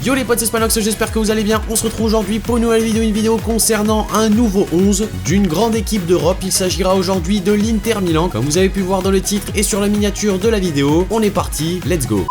Yo les potes, c'est Spanox, j'espère que vous allez bien. On se retrouve aujourd'hui pour une nouvelle vidéo, concernant un nouveau 11 d'une grande équipe d'Europe. Il s'agira aujourd'hui de l'Inter Milan, comme vous avez pu voir dans le titre et sur la miniature de la vidéo. On est parti, let's go.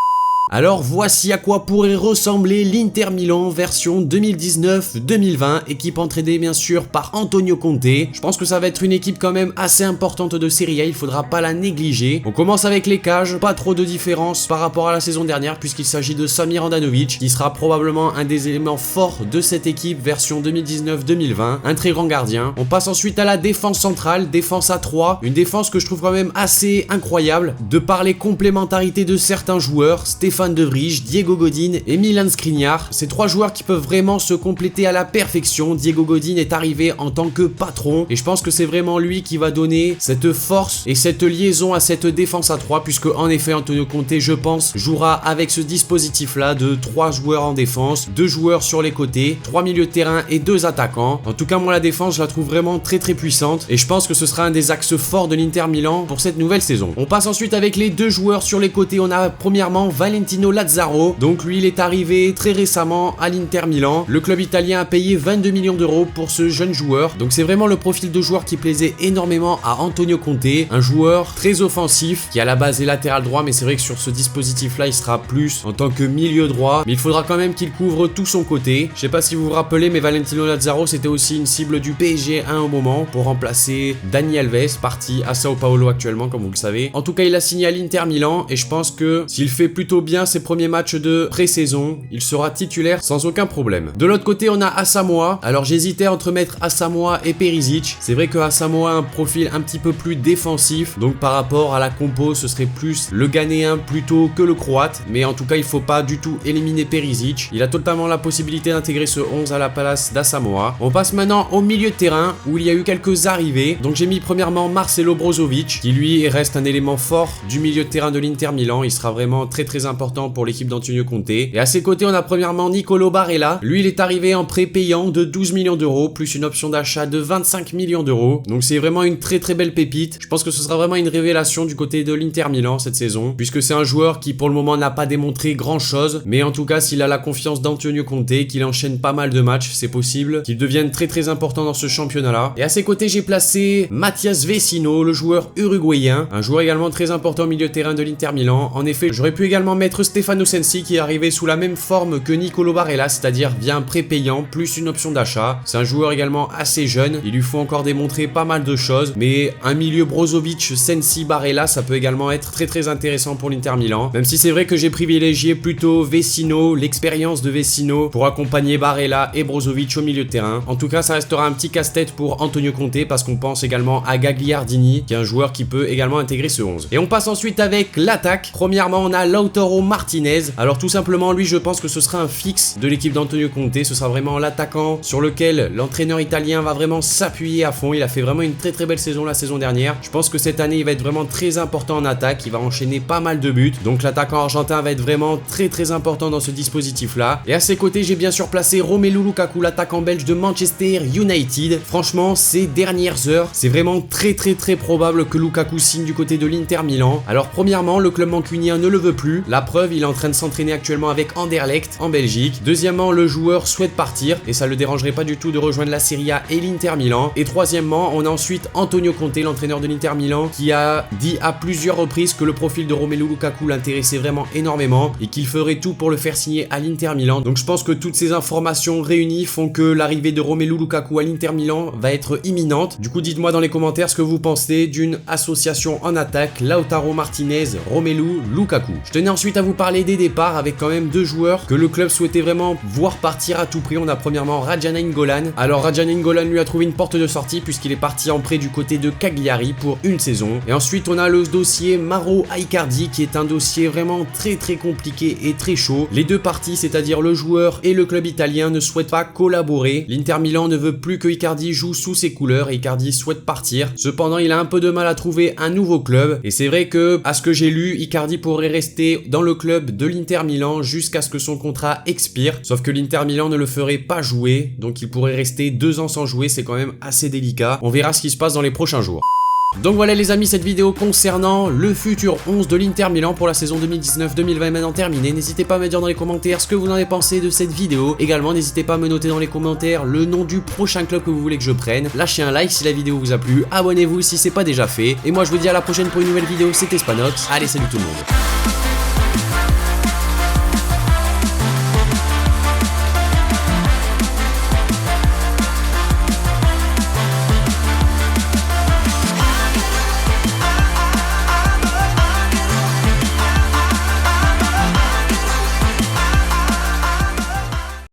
Alors voici à quoi pourrait ressembler l'Inter Milan version 2019-2020, équipe entraînée bien sûr par Antonio Conte. Je pense que ça va être une équipe quand même assez importante de Serie A, il faudra pas la négliger. On commence avec les cages, pas trop de différence par rapport à la saison dernière puisqu'il s'agit de Samir Handanovic qui sera probablement un des éléments forts de cette équipe version 2019-2020, un très grand gardien. On passe ensuite à la défense centrale, défense à 3, une défense que je trouve quand même assez incroyable de par les complémentarités de certains joueurs, Stéphane De Vrij, Diego Godin et Milan Skriniar. Ces trois joueurs qui peuvent vraiment se compléter à la perfection. Diego Godin est arrivé en tant que patron et je pense que c'est vraiment lui qui va donner cette force et cette liaison à cette défense à 3 puisque en effet Antonio Conte, je pense, jouera avec ce dispositif là de 3 joueurs en défense, 2 joueurs sur les côtés, 3 milieux de terrain et 2 attaquants. En tout cas moi la défense je la trouve vraiment très puissante et je pense que ce sera un des axes forts de l'Inter Milan pour cette nouvelle saison. On passe ensuite avec les 2 joueurs sur les côtés. On a premièrement Valentino Lazzaro, donc lui il est arrivé très récemment à l'Inter Milan. Le club italien a payé 22 millions d'euros pour ce jeune joueur, donc c'est vraiment le profil de joueur qui plaisait énormément à Antonio Conte, un joueur très offensif qui à la base est latéral droit, mais c'est vrai que sur ce dispositif là il sera plus en tant que milieu droit, mais il faudra quand même qu'il couvre tout son côté. Je sais pas si vous vous rappelez, mais Valentino Lazzaro c'était aussi une cible du PSG à un moment pour remplacer Dani Alves, parti à Sao Paulo actuellement comme vous le savez. En tout cas il a signé à l'Inter Milan et je pense que s'il fait plutôt bien ses premiers matchs de pré-saison, il sera titulaire sans aucun problème. De l'autre côté, on a Asamoah. Alors j'hésitais entre mettre Asamoah et Perisic. C'est vrai que Asamoah a un profil un petit peu plus défensif, donc par rapport à la compo, ce serait plus le Ghanéen plutôt que le Croate. Mais en tout cas, il faut pas du tout éliminer Perisic. Il a totalement la possibilité d'intégrer ce 11 à la place d'Asamoah. On passe maintenant au milieu de terrain où il y a eu quelques arrivées. Donc j'ai mis premièrement Marcelo Brozovic, qui lui reste un élément fort du milieu de terrain de l'Inter Milan. Il sera vraiment très important pour l'équipe d'Antonio Conte. Et à ses côtés, on a premièrement Nicolo Barella. Lui, il est arrivé en prêt payant de 12 millions d'euros, plus une option d'achat de 25 millions d'euros. Donc c'est vraiment une très belle pépite. Je pense que ce sera vraiment une révélation du côté de l'Inter Milan cette saison, puisque c'est un joueur qui pour le moment n'a pas démontré grand chose, mais en tout cas s'il a la confiance d'Antonio Conte, qu'il enchaîne pas mal de matchs, c'est possible qu'il devienne très important dans ce championnat-là. Et à ses côtés, j'ai placé Mathias Vecino, le joueur uruguayen, un joueur également très important au milieu de terrain de l'Inter Milan. En effet, j'aurais pu également mettre Stefano Sensi qui est arrivé sous la même forme que Nicolo Barella, c'est-à-dire via un prêt payant plus une option d'achat. C'est un joueur également assez jeune, il lui faut encore démontrer pas mal de choses, mais un milieu Brozovic, Sensi, Barella, ça peut également être très intéressant pour l'Inter Milan. Même si c'est vrai que j'ai privilégié plutôt Vecino, l'expérience de Vecino pour accompagner Barella et Brozovic au milieu de terrain. En tout cas, ça restera un petit casse-tête pour Antonio Conte parce qu'on pense également à Gagliardini, qui est un joueur qui peut également intégrer ce 11. Et on passe ensuite avec l'attaque. Premièrement, on a Lautaro Martinez. Alors tout simplement, lui, je pense que ce sera un fixe de l'équipe d'Antonio Conte. Ce sera vraiment l'attaquant sur lequel l'entraîneur italien va vraiment s'appuyer à fond. Il a fait vraiment une très belle saison la saison dernière. Je pense que cette année, il va être vraiment très important en attaque. Il va enchaîner pas mal de buts. Donc l'attaquant argentin va être vraiment très important dans ce dispositif-là. Et à ses côtés, j'ai bien sûr placé Romelu Lukaku, l'attaquant belge de Manchester United. Franchement, ces dernières heures, c'est vraiment très probable que Lukaku signe du côté de l'Inter Milan. Alors premièrement, le club mancunien ne le veut plus. La preuve, il est en train de s'entraîner actuellement avec Anderlecht en Belgique. Deuxièmement, le joueur souhaite partir et ça le dérangerait pas du tout de rejoindre la Serie A et l'Inter Milan. Et troisièmement, on a ensuite Antonio Conte, l'entraîneur de l'Inter Milan, qui a dit à plusieurs reprises que le profil de Romelu Lukaku l'intéressait vraiment énormément et qu'il ferait tout pour le faire signer à l'Inter Milan. Donc je pense que toutes ces informations réunies font que l'arrivée de Romelu Lukaku à l'Inter Milan va être imminente. Du coup, dites-moi dans les commentaires ce que vous pensez d'une association en attaque Lautaro Martinez, Romelu Lukaku. Je tenais ensuite à vous parler des départs avec quand même 2 joueurs que le club souhaitait vraiment voir partir à tout prix. On a premièrement Radja Nainggolan. Alors Radja Nainggolan lui a trouvé une porte de sortie puisqu'il est parti en prêt du côté de Cagliari pour une saison. Et ensuite on a le dossier Mauro Icardi qui est un dossier vraiment très compliqué et très chaud. Les deux parties, c'est-à-dire le joueur et le club italien, ne souhaitent pas collaborer. L'Inter Milan ne veut plus que Icardi joue sous ses couleurs et Icardi souhaite partir. Cependant il a un peu de mal à trouver un nouveau club et c'est vrai que à ce que j'ai lu, Icardi pourrait rester dans le club de l'Inter Milan jusqu'à ce que son contrat expire, sauf que l'Inter Milan ne le ferait pas jouer, donc il pourrait rester 2 ans sans jouer. C'est quand même assez délicat. On verra ce qui se passe dans les prochains jours. Donc voilà les amis, cette vidéo concernant le futur 11 de l'Inter Milan pour la saison 2019-2020 est maintenant terminée. N'hésitez pas à me dire dans les commentaires ce que vous en avez pensé de cette vidéo. Également n'hésitez pas à me noter dans les commentaires le nom du prochain club que vous voulez que je prenne. Lâchez un like si la vidéo vous a plu, abonnez-vous si c'est pas déjà fait. Et moi je vous dis à la prochaine pour une nouvelle vidéo, c'était Spanox. Allez salut tout le monde.